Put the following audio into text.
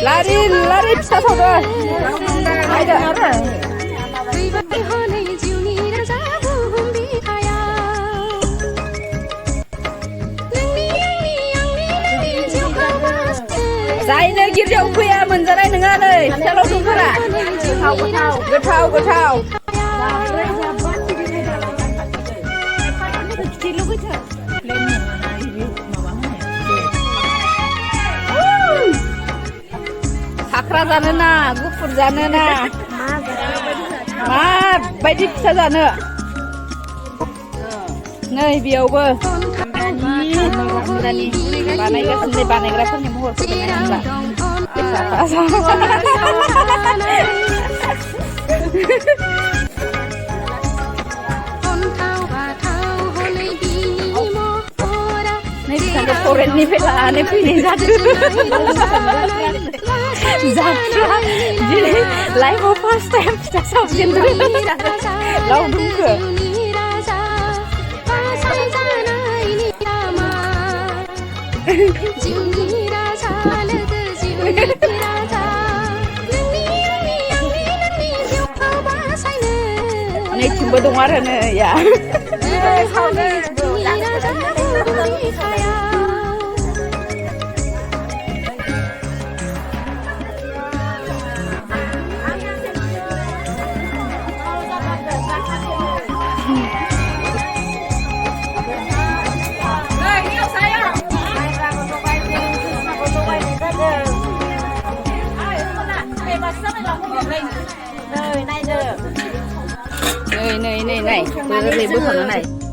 लारि लारि फिसा सावदो नायदो आरो जायनो गिर्जायाव फैया मोनजानाय नङा नै फिथा लावदुमफोरा गोथाव गोथाव फाख्रा जानो ना गुफुर जानो ना माबायदि फिथा जानो नै बेयावबो बानायगासिनो बानायग्राफोरनि महरफोरखौ नायनोब्ला फरेननिफ्राय लानानै फैनाय जादों जात्रा दिनै लाइफआव फार्स्ट टाइम फिथा सावजेनदों लावदुमखौ नैथिंबो दं आरो नै या नै बोखांनो नाय